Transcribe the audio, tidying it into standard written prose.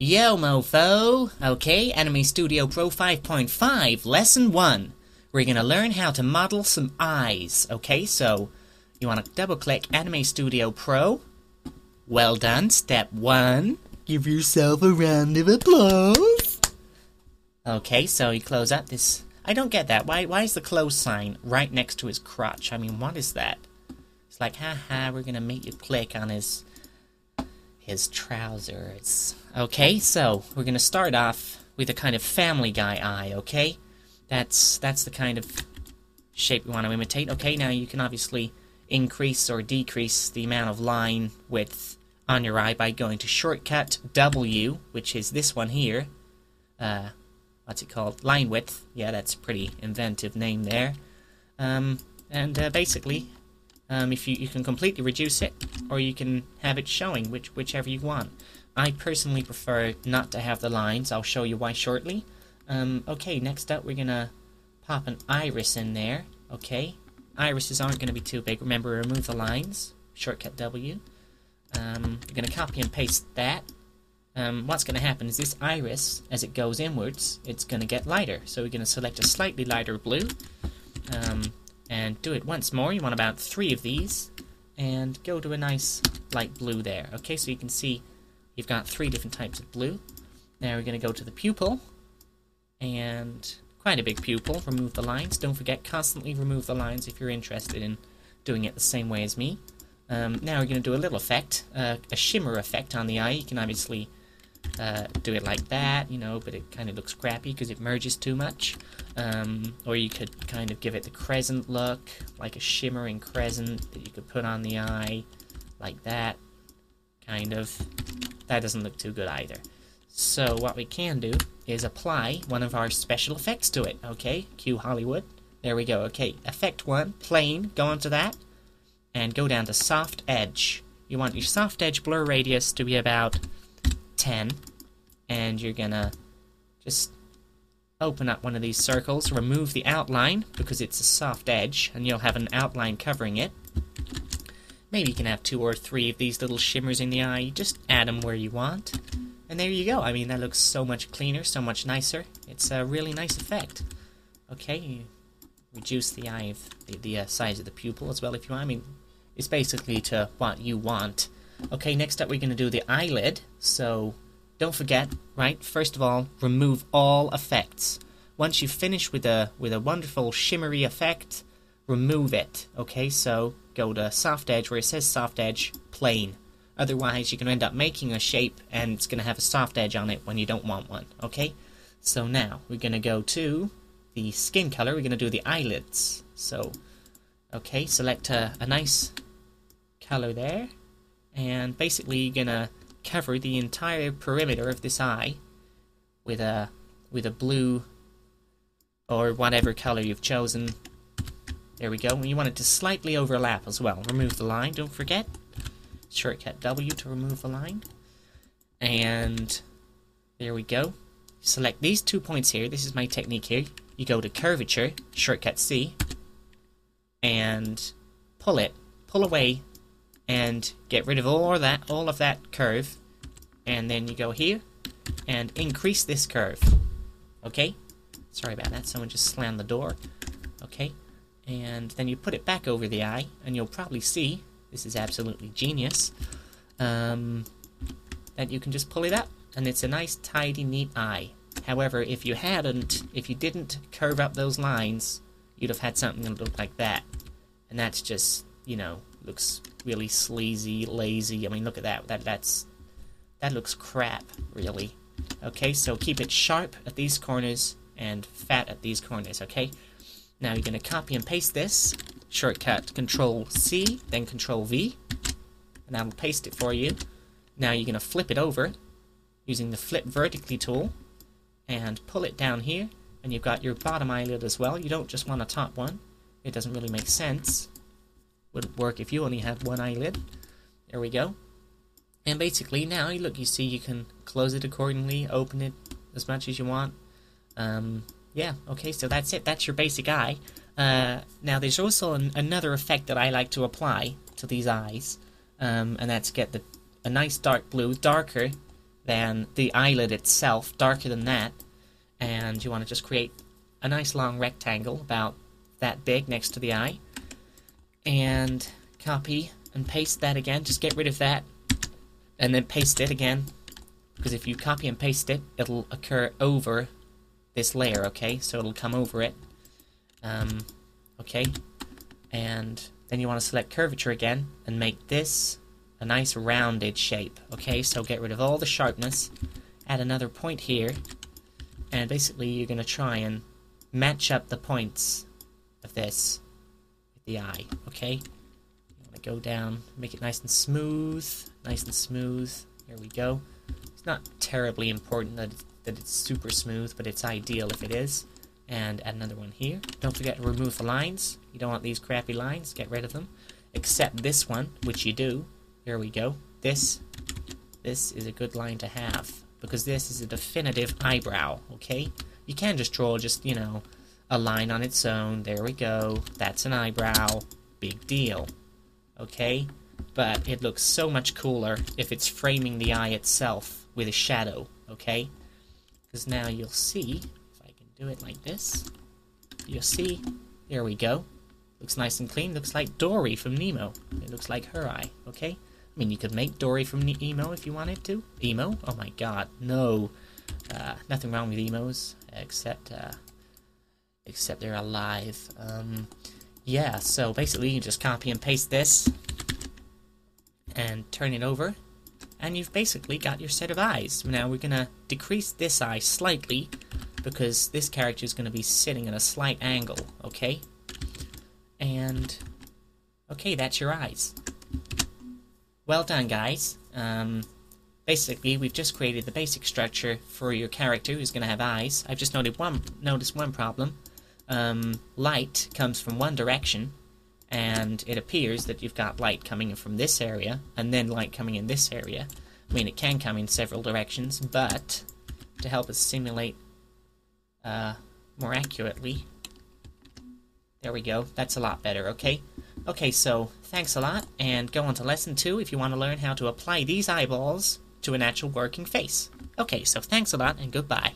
Yo mofo! Okay, Anime Studio Pro 5.5, Lesson 1. We're gonna learn how to model some eyes. Okay, so you wanna double click Anime Studio Pro. Well done, step 1. Give yourself a round of applause. Okay, so you close up this. I don't get that. Why is the close sign right next to his crotch? I mean, what is that? It's like, haha, we're gonna make you click on his trousers. Okay, so we're gonna start off with a kind of Family Guy eye, okay? That's the kind of shape we want to imitate. Okay, now you can obviously increase or decrease the amount of line width on your eye by going to shortcut W, which is this one here. What's it called? Line width. Yeah, that's a pretty inventive name there. Basically, if you can completely reduce it, or you can have it showing, whichever you want. I personally prefer not to have the lines. I'll show you why shortly. Okay, next up we're gonna pop an iris in there. Okay, irises aren't gonna be too big. Remember, remove the lines. Shortcut W. You're gonna copy and paste that. What's gonna happen is this iris, as it goes inwards, it's gonna get lighter. So we're gonna select a slightly lighter blue. And do it once more. You want about 3 of these, and go to a nice light blue there. Okay, so you can see you've got 3 different types of blue. Now we're going to go to the pupil, and quite a big pupil. Remove the lines. Don't forget, constantly remove the lines if you're interested in doing it the same way as me. Now we're going to do a little effect, a shimmer effect on the eye. You can obviously do it like that, you know, but it kind of looks crappy because it merges too much. Or you could kind of give it the crescent look, like a shimmering crescent that you could put on the eye, like that, kind of. That doesn't look too good either. So what we can do is apply one of our special effects to it, okay? Cue Hollywood. There we go, okay. Effect 1, plane, go onto that, and go down to soft edge. You want your soft edge blur radius to be about 10, and you're gonna just open up one of these circles, remove the outline because it's a soft edge, and you'll have an outline covering it. Maybe you can have 2 or 3 of these little shimmers in the eye. You just add them where you want, and there you go. I mean, that looks so much cleaner, so much nicer. It's a really nice effect. Okay, you reduce the eye of the size of the pupil as well if you want. I mean, it's basically to what you want. Okay, next up we're going to do the eyelid, so don't forget, right, first of all, remove all effects. Once you finish with a wonderful shimmery effect, remove it, okay, so go to soft edge where it says soft edge, plane. Otherwise, you're going to end up making a shape and it's going to have a soft edge on it when you don't want one, okay? So now, we're going to go to the skin color, we're going to do the eyelids. So, okay, select a nice color there. And basically you're gonna cover the entire perimeter of this eye with a blue or whatever color you've chosen. There we go. And you want it to slightly overlap as well. Remove the line, don't forget. Shortcut W to remove the line. And there we go. Select these 2 points here. This is my technique here. You go to curvature, shortcut C, and pull away, and get rid of all of that curve, and then you go here and increase this curve. Okay, sorry about that, someone just slammed the door. Okay, and then you put it back over the eye, and you'll probably see, this is absolutely genius, that you can just pull it up and it's a nice tidy neat eye. However, if you didn't curve up those lines, you'd have had something that looked like that, and that's just, you know, looks really sleazy, lazy. I mean, look at that. That looks crap, really. Okay, so keep it sharp at these corners and fat at these corners, okay? Now you're going to copy and paste this. Shortcut Control C, then Control V, and that'll paste it for you. Now you're going to flip it over using the Flip Vertically tool and pull it down here, and you've got your bottom eyelid as well. You don't just want a top one. It doesn't really make sense. Wouldn't work if you only had one eyelid. There we go. And basically now, look, you see you can close it accordingly, open it as much as you want. Yeah, okay, so that's it. That's your basic eye. Now there's also another effect that I like to apply to these eyes, and that's get a nice dark blue, darker than the eyelid itself, darker than that, and you want to just create a nice long rectangle about that big next to the eye, and copy and paste that again. Just get rid of that, and then paste it again, because if you copy and paste it, it'll occur over this layer, okay? So it'll come over it, okay? And then you want to select curvature again, and make this a nice rounded shape, okay? So get rid of all the sharpness, add another point here, and basically you're going to try and match up the points of this with the eye, okay? You want to go down, make it nice and smooth, Here we go. It's not terribly important that it's super smooth, but it's ideal if it is. And add another one here. Don't forget to remove the lines. You don't want these crappy lines, get rid of them. Except this one, which you do. Here we go. This is a good line to have, because this is a definitive eyebrow, okay? You can just draw you know, a line on its own. There we go. That's an eyebrow. Big deal. Okay? But it looks so much cooler if it's framing the eye itself with a shadow, okay? Because now you'll see, if I can do it like this, you'll see, there we go. Looks nice and clean. Looks like Dory from Nemo. It looks like her eye, okay? I mean, you could make Dory from Nemo if you wanted to. Emo? Oh my god, no. Nothing wrong with emos, except they're alive. Yeah, so basically you just copy and paste this, and turn it over, and you've basically got your set of eyes. Now we're going to decrease this eye slightly, because this character is going to be sitting at a slight angle, okay? And, okay, that's your eyes. Well done, guys. Basically, we've just created the basic structure for your character who's going to have eyes. I've just noticed one problem. Light comes from one direction, and it appears that you've got light coming in from this area, and then light coming in this area. I mean, it can come in several directions, but to help us simulate more accurately, there we go. That's a lot better, okay? Okay, so thanks a lot, and go on to lesson 2 if you want to learn how to apply these eyeballs to an actual working face. Okay, so thanks a lot, and goodbye.